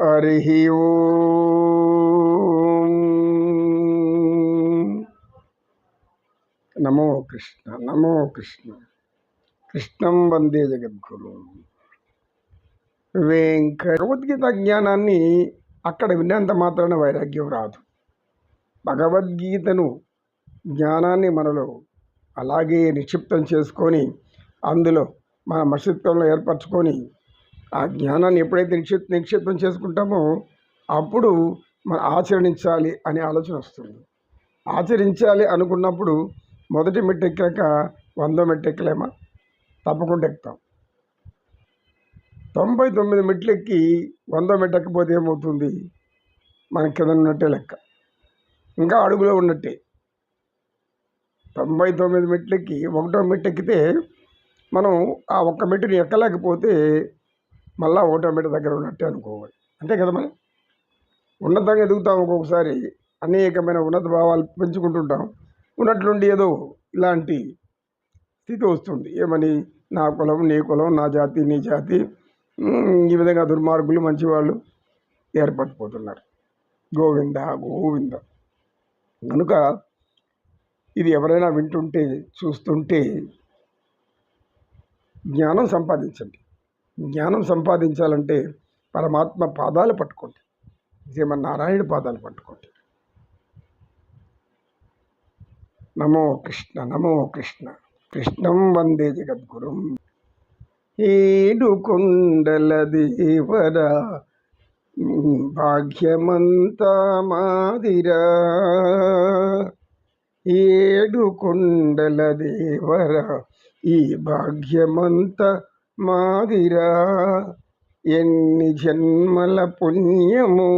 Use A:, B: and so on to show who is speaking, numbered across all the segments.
A: హరి ఓం. నమో కృష్ణ నమో కృష్ణ. కృష్ణం వందే జగద్గురు. భగవద్గీత జ్ఞానాన్ని అక్కడ విన్నంత మాత్రాన వైరాగ్యం రాదు. భగవద్గీతను జ్ఞానాన్ని మనలో అలాగే నిక్షిప్తం చేసుకొని అందులో మన మస్తిష్కంలో ఏర్పరచుకొని ఆ జ్ఞానాన్ని ఎప్పుడైతే నిక్షిప్తం చేసుకుంటామో అప్పుడు మనం ఆచరించాలి అనే ఆలోచన వస్తుంది. ఆచరించాలి అనుకున్నప్పుడు మొదటి మెట్టు ఎక్కాక 100 మెట్టు ఎక్కలేమా? తప్పకుండా ఎక్కుతాం. 99 మెట్లు ఎక్కి 100 మెట్టు ఎక్కపోతే ఏమవుతుంది? మన కింద ఉన్నట్టే లెక్క, ఇంకా అడుగులో ఉన్నట్టే. 99 మెట్లు ఎక్కి 1వ మెట్టు ఎక్కితే మనం ఆ ఒక్క మెట్టుని ఎక్కలేకపోతే మళ్ళీ 1వ మెట్టు దగ్గర ఉన్నట్టే అనుకోవాలి. అంతే కదా? మనం ఉన్నతంగా ఎదుగుతాం. ఒక్కొక్కసారి అనేకమైన ఉన్నత భావాలు పెంచుకుంటుంటాం. ఉన్నట్లుండి ఏదో ఇలాంటి స్థితి వస్తుంది. ఏమని? నా కులం నీ కులం, నా జాతి నీ జాతి, ఈ విధంగా దుర్మార్గులు మంచివాళ్ళు ఏర్పడిపోతున్నారు. గోవింద గోవింద. కనుక ఇది ఎవరైనా వింటుంటే చూస్తుంటే జ్ఞానం సంపాదించండి. జ్ఞానం సంపాదించాలంటే పరమాత్మ పాదాలు పట్టుకోండి, శ్రీమన్నారాయణ పాదాలు పట్టుకోండి. నమో కృష్ణ నమో కృష్ణ. కృష్ణం వందే జగద్గురుం. ఏడు కొండల దేవరా భాగ్యమంతా మాదిరా, ఏడు కొండల దేవరా ఈ భాగ్యమంతా మాదిరా, ఎన్ని జన్మల పుణ్యము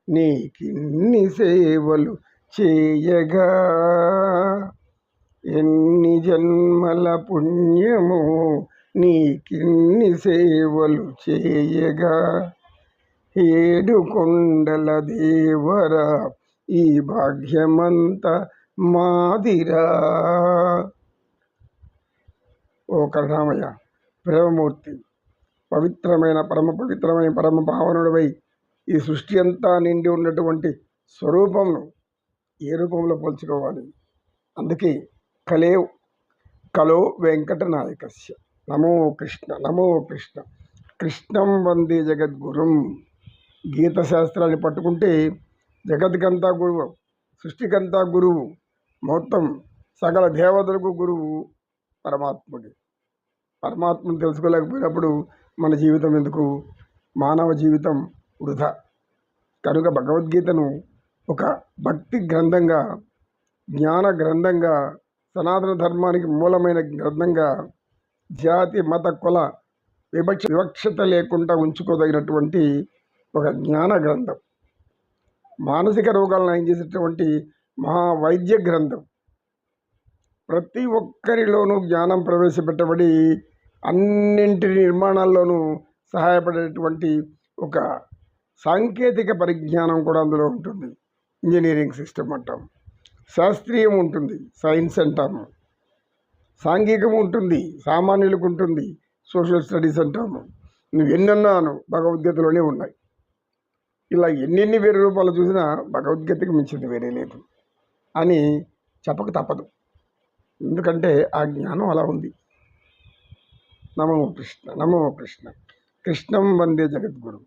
A: నీకిన్ని సేవలు చేయగా, ఎన్ని జన్మల పుణ్యము నీకిన్ని సేవలు చేయగా, ఏడు కొండల దేవరా ఈ భాగ్యమంతా మాదిరా. ఓ కరుణామయ ప్రేమమూర్తి, పవిత్రమైన పరమ పావనుడివై ఈ సృష్టి అంతా నిండి ఉన్నటువంటి స్వరూపంను ఏ రూపంలో పోల్చుకోవాలి? అందుకే కలో వెంకటనాయకస్య. నమో కృష్ణ నమో కృష్ణ. కృష్ణం వందే జగద్గురుం. గీత శాస్త్రాన్ని పట్టుకుంటే జగత్కంతా గురువు, సృష్టికంతా గురువు, మొత్తం సకల దేవతలకు గురువు పరమాత్మను తెలుసుకోలేకపోయినప్పుడు మన జీవితం ఎందుకు? మానవ జీవితం వృధా. కనుక భగవద్గీతను ఒక భక్తి గ్రంథంగా, జ్ఞాన గ్రంథంగా, సనాతన ధర్మానికి మూలమైన గ్రంథంగా, జాతి మత కుల వివక్షత లేకుండా ఉంచుకోదగినటువంటి ఒక జ్ఞాన గ్రంథం, మానసిక రోగాలను నయం చేసేటువంటి మహావైద్య గ్రంథం. ప్రతి ఒక్కరిలోనూ జ్ఞానం ప్రవేశపెట్టబడి అన్నింటి నిర్మాణాల్లోనూ సహాయపడేటువంటి ఒక సాంకేతిక పరిజ్ఞానం కూడా అందులో ఉంటుంది. ఇంజనీరింగ్ సిస్టమ్ అంటాం, శాస్త్రీయం ఉంటుంది, సైన్స్ అంటాము, సాంఘికం ఉంటుంది, సామాన్యులకు ఉంటుంది, సోషల్ స్టడీస్ అంటాము. నువ్వు ఎన్నన్నాను భగవద్గీతలోనే ఉన్నాయి. ఇలా ఎన్నెన్ని వేరే రూపాలు చూసినా భగవద్గీతకి మించింది వేరే లేదు అని చెప్పక తప్పదు. ఎందుకంటే ఆ జ్ఞానం అలా ఉంది. నమో కృష్ణ నమో కృష్ణ. కృష్ణం వందే జగద్గురు.